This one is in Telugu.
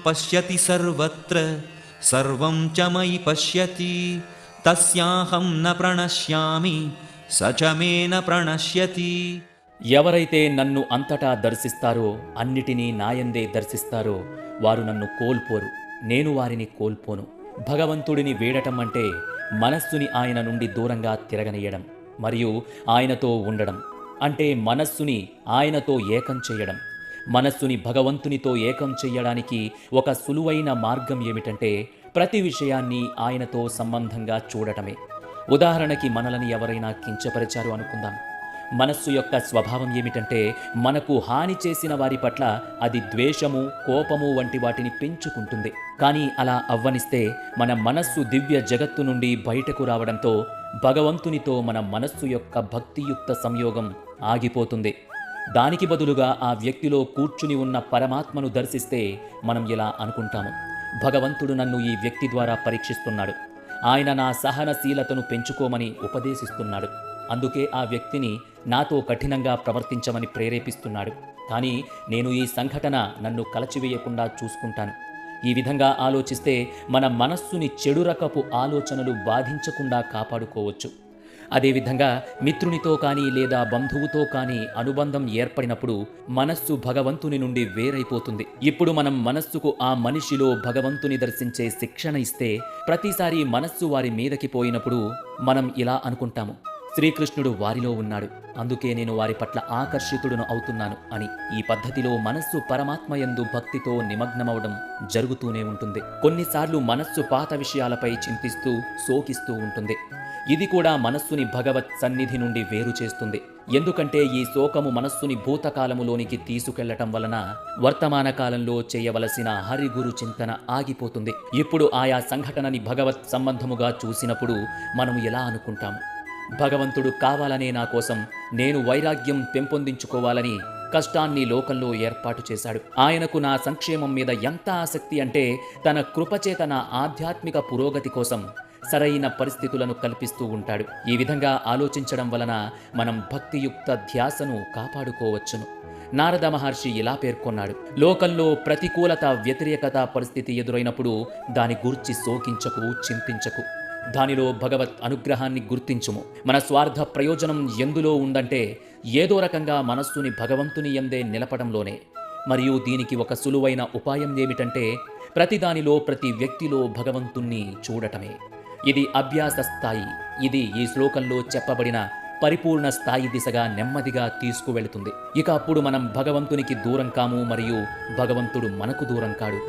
పశ్యతి సర్వత్ర సర్వం చ మయి పశ్యతి తస్యాహం న ప్రణశ్యామి స చ మే న ప్రణశ్యతి. ఎవరైతే నన్ను అంతటా దర్శిస్తారో, అన్నిటినీ నాయందే దర్శిస్తారో వారు నన్ను కోల్పోరు, నేను వారిని కోల్పోను. భగవంతుడిని వీడటం అంటే మనస్సుని ఆయన నుండి దూరంగా తిరగనీయడం మరియు ఆయనతో ఉండడం, అంటే మనస్సుని ఆయనతో ఏకం చేయడం. మనస్సుని భగవంతునితో ఏకం చెయ్యడానికి ఒక సులువైన మార్గం ఏమిటంటే ప్రతి విషయాన్ని ఆయనతో సంబంధంగా చూడటమే. ఉదాహరణకి మనలని ఎవరైనా కించపరిచారు అనుకుందాం. మనస్సు యొక్క స్వభావం ఏమిటంటే మనకు హాని చేసిన వారి పట్ల అది ద్వేషము, కోపము వంటి వాటిని పెంచుకుంటుంది. కానీ అలా అవ్వనిస్తే మన మనస్సు దివ్య జగత్తు నుండి బయటకు రావడంతో భగవంతునితో మన మనస్సు యొక్క భక్తియుక్త సంయోగం ఆగిపోతుంది. దానికి బదులుగా ఆ వ్యక్తిలో కూర్చుని ఉన్న పరమాత్మను దర్శిస్తే మనం ఇలా అనుకుంటాము, భగవంతుడు నన్ను ఈ వ్యక్తి ద్వారా పరీక్షిస్తున్నాడు, ఆయన నా సహనశీలతను పెంచుకోమని ఉపదేశిస్తున్నాడు, అందుకే ఆ వ్యక్తిని నాతో కఠినంగా ప్రవర్తించమని ప్రేరేపిస్తున్నాడు. కానీ నేను ఈ సంఘటన నన్ను కలచివేయకుండా చూసుకుంటాను. ఈ విధంగా ఆలోచిస్తే మన మనస్సుని చెడు రకపు ఆలోచనలు బాధించకుండా కాపాడుకోవచ్చు. అదేవిధంగా మిత్రునితో కానీ లేదా బంధువుతో కానీ అనుబంధం ఏర్పడినప్పుడు మనస్సు భగవంతుని నుండి వేరైపోతుంది. ఇప్పుడు మనం మనస్సుకు ఆ మనిషిలో భగవంతుని దర్శించే శిక్షణ ఇస్తే ప్రతిసారి మనస్సు వారి మీదకి పోయినప్పుడు మనం ఇలా అనుకుంటాము, శ్రీకృష్ణుడు వారిలో ఉన్నాడు, అందుకే నేను వారి పట్ల ఆకర్షితుడును అవుతున్నాను అని. ఈ పద్ధతిలో మనస్సు పరమాత్మయందు భక్తితో నిమగ్నమవడం జరుగుతూనే ఉంటుంది. కొన్నిసార్లు మనస్సు పాత విషయాలపై చింతిస్తూ శోకిస్తూ ఉంటుంది. ఇది కూడా మనస్సుని భగవత్ సన్నిధి నుండి వేరు చేస్తుంది. ఎందుకంటే ఈ శోకము మనస్సుని భూతకాలములోనికి తీసుకెళ్లటం వలన వర్తమాన కాలంలో చేయవలసిన హరిగురు చింతన ఆగిపోతుంది. ఇప్పుడు ఆయా సంఘటనని భగవత్ సంబంధముగా చూసినప్పుడు మనం ఎలా అనుకుంటాము, భగవంతుడు కావాలనే నా కోసం నేను వైరాగ్యం పెంపొందించుకోవాలని కష్టాన్ని లోకంలో ఏర్పాటు చేశాడు. ఆయనకు నా సంక్షేమం మీద ఎంత ఆసక్తి అంటే తన కృపచేత నా ఆధ్యాత్మిక పురోగతి కోసం సరైన పరిస్థితులను కల్పిస్తూ ఉంటాడు. ఈ విధంగా ఆలోచించడం వలన మనం భక్తియుక్త ధ్యాసను కాపాడుకోవచ్చును. నారద మహర్షి ఇలా పేర్కొన్నాడు, లోకంలో ప్రతికూలత, వ్యతిరేకత పరిస్థితి ఎదురైనప్పుడు దాని గురించి శోకించకు, చింతించకు. దానిలో భగవత్ అనుగ్రహాన్ని గుర్తించుము. మన స్వార్థ ప్రయోజనం ఎందులో ఉందంటే ఏదో రకంగా మనస్సుని భగవంతుని యందే నిలపడంలోనే. మరియు దీనికి ఒక సులువైన ఉపాయం ఏమిటంటే ప్రతిదానిలో, ప్రతి వ్యక్తిలో భగవంతుణ్ణి చూడటమే. ఇది అభ్యాస స్థాయి. ఇది ఈ శ్లోకంలో చెప్పబడిన పరిపూర్ణ స్థాయి దిశగా నెమ్మదిగా తీసుకువెళుతుంది. ఇక అప్పుడు మనం భగవంతునికి దూరం కాము మరియు భగవంతుడు మనకు దూరం కాడు.